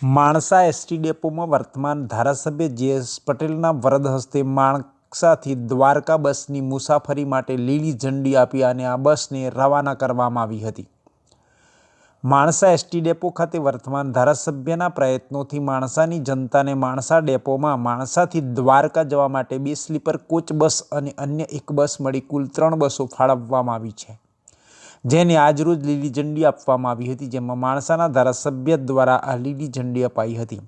Mansa ST ડેપોમાં વર્તમાન ધારાસભ્ય જે.એસ. પટેલના વરદ હસ્તે માણસાથી દ્વારકા બસની મુસાફરી માટે લીલી ઝંડી આપી અને આ બસને રવાના કરવામાં આવી હતી. માણસા એસટી ડેપો ખાતે વર્તમાન ધારાસભ્યના પ્રયત્નોથી માણસાની જનતાને માણસા ડેપોમાં માણસાથી દ્વારકા જવા માટે 2 સ્લીપર કોચ બસ અને અન્ય એક બસ મળી કુલ 3 બસો ફાળવવામાં આવી છે, જેને આજરોજ લીલી ઝંડી આપવામાં આવી હતી, જેમાં માણસાના ધારાસભ્ય દ્વારા આ લીલી ઝંડી અપાઈ હતી.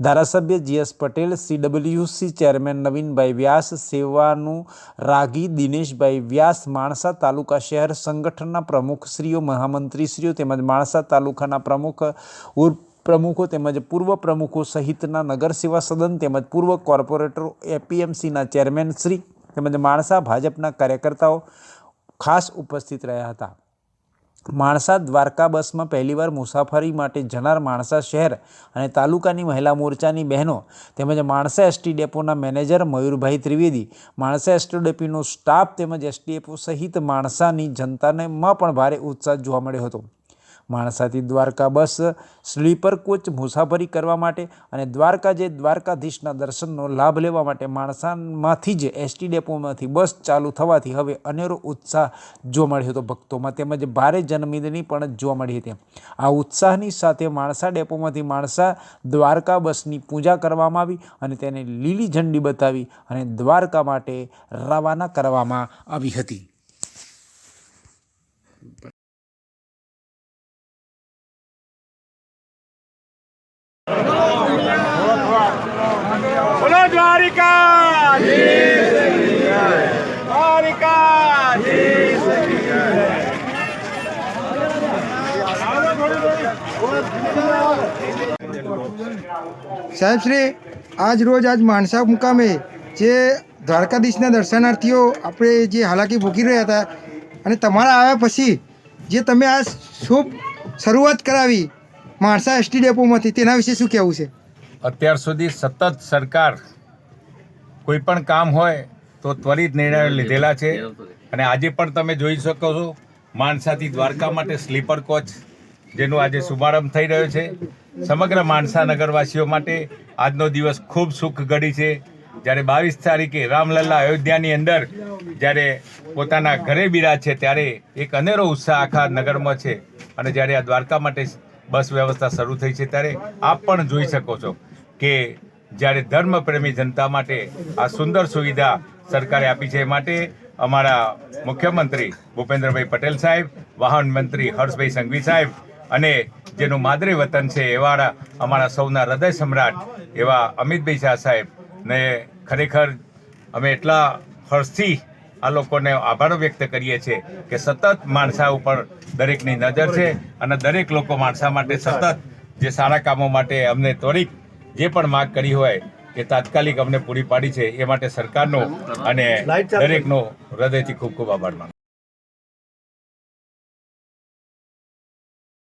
ધારાસભ્ય જે.એસ. પટેલ, CWC ચેરમેન નવીનભાઈ વ્યાસ, સેવાનુરાગી દિનેશભાઈ વ્યાસ, માણસા તાલુકા શહેર સંગઠનના પ્રમુખશ્રીઓ, મહામંત્રીશ્રીઓ તેમજ માણસા તાલુકાના પ્રમુખો તેમજ પૂર્વ પ્રમુખો સહિતના નગરસેવા સદન તેમજ પૂર્વ કોર્પોરેટરો, APMCના ચેરમેનશ્રી તેમજ માણસા ભાજપના કાર્યકર્તાઓ ખાસ ઉપસ્થિત રહ્યા હતા. માણસા દ્વારકા બસમાં પહેલીવાર મુસાફરી માટે જનાર માણસા શહેર અને તાલુકાની મહિલા મોરચાની બહેનો તેમજ માણસા એસટી ડેપોના મેનેજર મયુરભાઈ ત્રિવેદી, માણસા એસટી ડેપોનો સ્ટાફ તેમજ એસટી ડેપો સહિત માણસાની જનતામાં પણ ભારે ઉત્સાહ જોવા મળ્યો હતો. માણસાથી દ્વારકા બસ સ્લીપર કોચ મુસાફરી કરવા માટે અને દ્વારકા જઈ દ્વારકાધીશના દર્શનનો લાભ લેવા માટે માણસામાંથી જ એસટી ડેપોમાંથી બસ ચાલુ થવાથી હવે અનેરો ઉત્સાહ જોવા મળ્યો હતો ભક્તોમાં તેમજ ભારે જનમેદની પણ જોવા મળી હતી. આ ઉત્સાહની સાથે માણસા ડેપોમાંથી માણસા દ્વારકા બસની પૂજા કરવામાં આવી અને તેને લીલી ઝંડી બતાવી અને દ્વારકા માટે રવાના કરવામાં આવી હતી. બોલો દ્વારિકા દ્વારિકા સાહેબ શ્રી આજ માણસા મુકામે જે દ્વારકાધીશના દર્શનાર્થીઓ આપણે જે હાલાકી ભોગી રહ્યા હતા અને તમારા આવ્યા પછી જે તમે આ શુભ શરૂઆત કરાવી માણસા એસટી ડેપોમાંથી, તેના વિશે શું કહેવું છે? અત્યાર સુધી સતત સરકાર કોઈ પણ કામ હોય તો ત્વરિત નિર્ણયો લીધેલા છે અને આજે પણ તમે જોઈ શકો છો માણસાથી દ્વારકા માટે સ્લીપર કોચ જેનો આજે શુભારંભ થઈ રહ્યો છે. સમગ્ર માણસા નગરવાસીઓ માટે આજનો દિવસ ખૂબ સુખ ઘડી છે. જ્યારે 22 તારીખે રામલલ્લા અયોધ્યાની અંદર જ્યારે પોતાના ઘરે બિરાજ છે ત્યારે એક અનેરો ઉત્સાહ આખા નગરમાં છે અને જ્યારે આ દ્વારકા માટે બસ વ્યવસ્થા શરૂ થઈ છે ત્યારે આપ પણ જોઈ શકો છો કે જ્યારે ધર્મપ્રેમી જનતા માટે આ સુંદર સુવિધા સરકારે આપી છે. માટે અમારા મુખ્યમંત્રી ભૂપેન્દ્રભાઈ પટેલ સાહેબ, વાહન મંત્રી હર્ષભાઈ સંઘવી સાહેબ અને જેનું માદરે વતન છે એવા અમારા સૌના હૃદય સમ્રાટ એવા અમિતભાઈ શાહ સાહેબ ને ખરેખર અમે એટલા હર્ષથી આ લોકોને આભાર વ્યક્ત કરીએ છીએ કે સતત માણસા ઉપર દરેકની નજર છે અને દરેક લોકો માણસા માટે સતત જે સારા કામો માટે અમને ત્વરિત જે પણ માગ કરી હોય એ તાત્કાલિક અમને પૂરી પાડી છે. એ માટે સરકારનો અને દરેકનો હૃદયથી ખૂબ ખૂબ આભાર માનું.